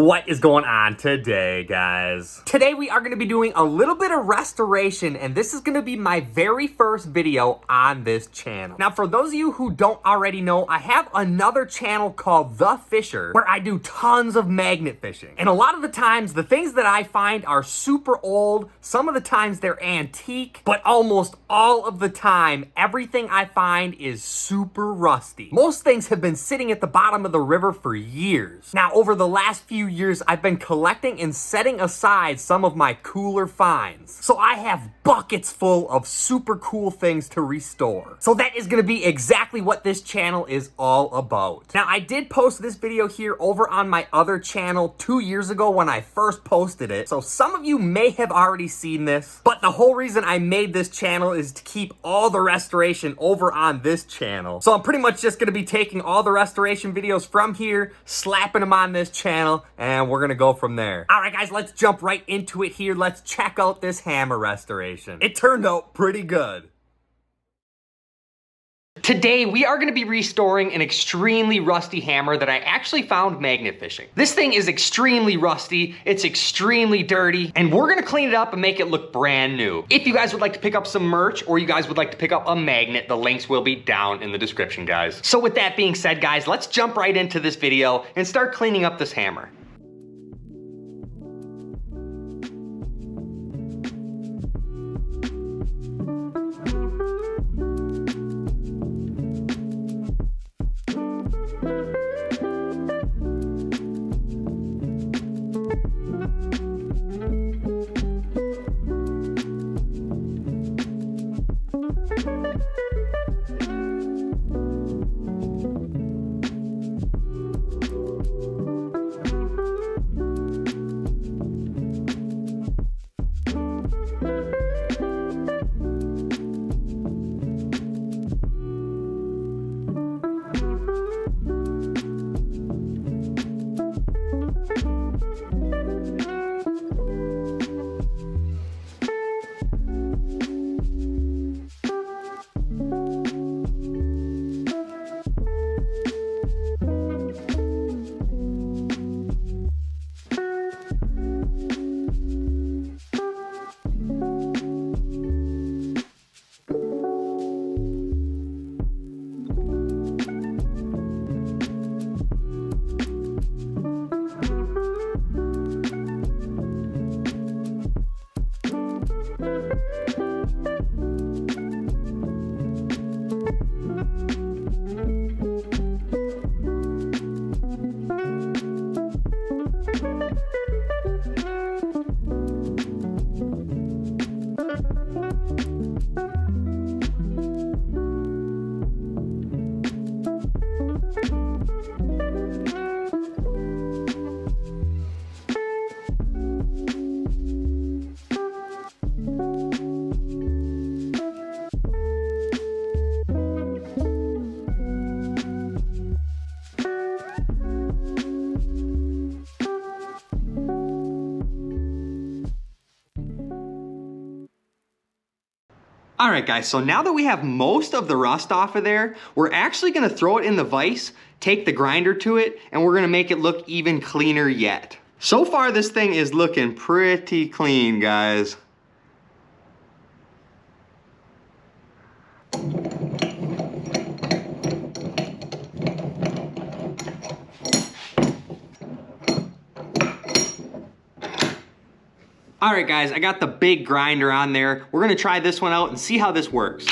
What is going on today, guys? Today we are going to be doing a little bit of restoration, and this is going to be my very first video on this channel. Now, for those of you who don't already know, I have another channel called The Fisher, where I do tons of magnet fishing. And a lot of the times, the things that I find are super old. Some of the times they're antique, but almost all of the time, everything I find is super rusty. Most things have been sitting at the bottom of the river for years. Now, over the last few years, I've been collecting and setting aside some of my cooler finds. So I have buckets full of super cool things to restore. So that is going to be exactly what this channel is all about. Now, I did post this video here over on my other channel 2 years ago when I first posted it. So some of you may have already seen this, but the whole reason I made this channel is to keep all the restoration over on this channel. So I'm pretty much just going to be taking all the restoration videos from here, slapping them on this channel, and we're gonna go from there. All right, guys, let's jump right into it here. Let's check out this hammer restoration. It turned out pretty good. Today, we are gonna be restoring an extremely rusty hammer that I actually found magnet fishing. This thing is extremely rusty, it's extremely dirty, and we're gonna clean it up and make it look brand new. If you guys would like to pick up some merch, or you guys would like to pick up a magnet, the links will be down in the description, guys. So with that being said, guys, let's jump right into this video and start cleaning up this hammer. All right, guys, so now that we have most of the rust off of there, we're actually gonna throw it in the vise, take the grinder to it, and we're gonna make it look even cleaner yet. So far, this thing is looking pretty clean, guys. All right, guys, I got the big grinder on there. We're gonna try this one out and see how this works.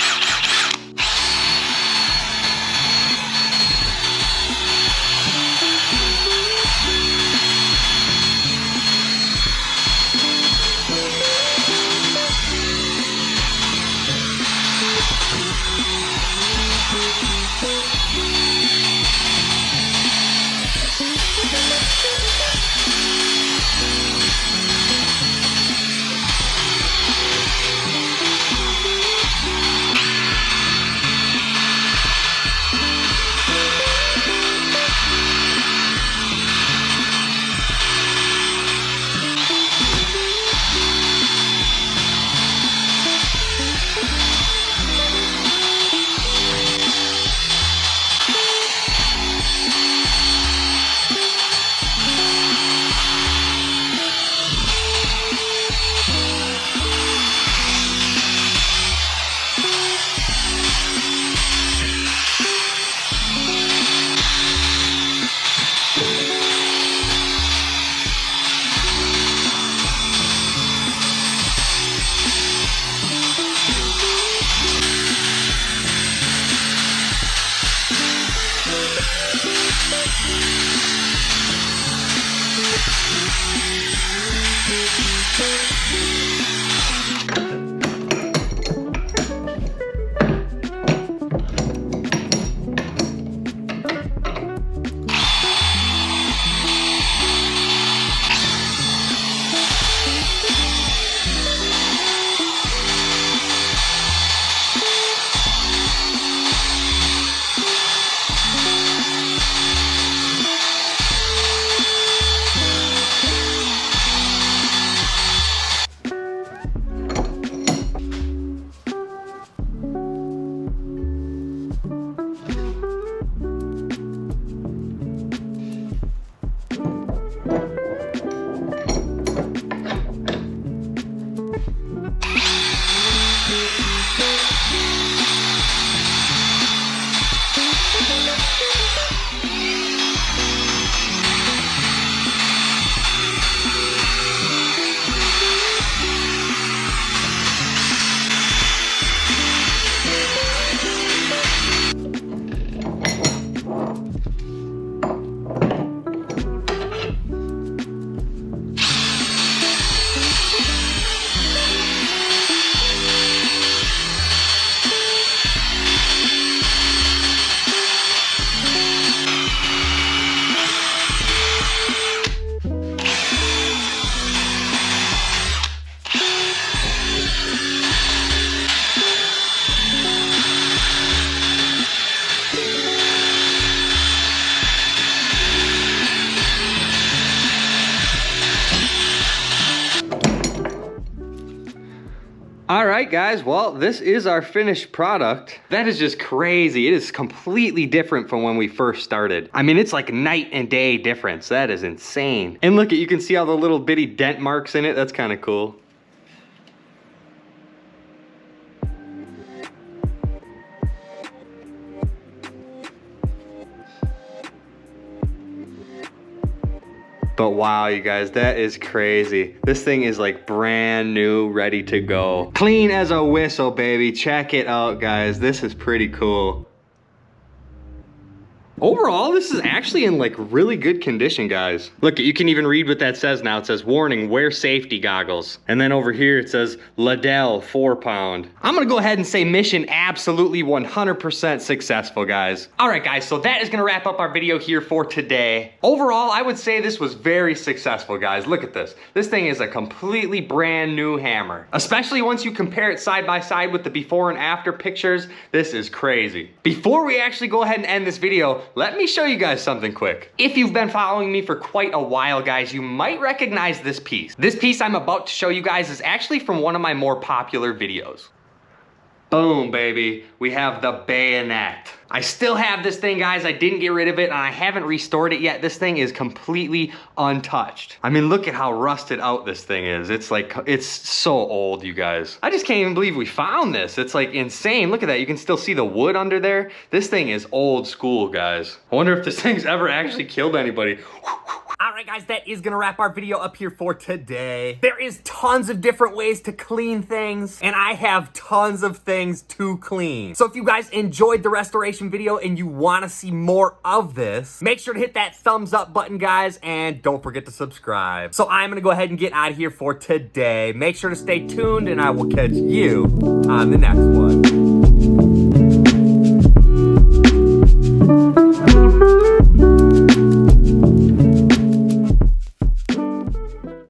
All right, guys, well, this is our finished product. That is just crazy. It is completely different from when we first started. I mean, it's like night and day difference. That is insane. And look, you can see all the little bitty dent marks in it. That's kind of cool. But wow, you guys, that is crazy. This thing is like brand new, ready to go. Clean as a whistle, baby. Check it out, guys. This is pretty cool. Overall, this is actually in like really good condition, guys. Look, you can even read what that says now. It says, warning, wear safety goggles. And then over here it says, Liddell 4-pound. I'm gonna go ahead and say mission absolutely 100% successful, guys. All right, guys, so that is gonna wrap up our video here for today. Overall, I would say this was very successful, guys. Look at this. This thing is a completely brand new hammer. Especially once you compare it side by side with the before and after pictures, this is crazy. Before we actually go ahead and end this video, let me show you guys something quick. If you've been following me for quite a while, guys, you might recognize this piece. This piece I'm about to show you guys is actually from one of my more popular videos. Boom, baby. We have the bayonet. I still have this thing, guys. I didn't get rid of it, and I haven't restored it yet. This thing is completely untouched. I mean, look at how rusted out this thing is. It's like, it's so old, you guys. I just can't even believe we found this. It's like insane. Look at that. You can still see the wood under there. This thing is old school, guys. I wonder if this thing's ever actually killed anybody. Alright guys, that is gonna wrap our video up here for today. There is tons of different ways to clean things, and I have tons of things to clean. So if you guys enjoyed the restoration video and you wanna see more of this, make sure to hit that thumbs up button, guys, and don't forget to subscribe. So I'm gonna go ahead and get out of here for today. Make sure to stay tuned, and I will catch you on the next one.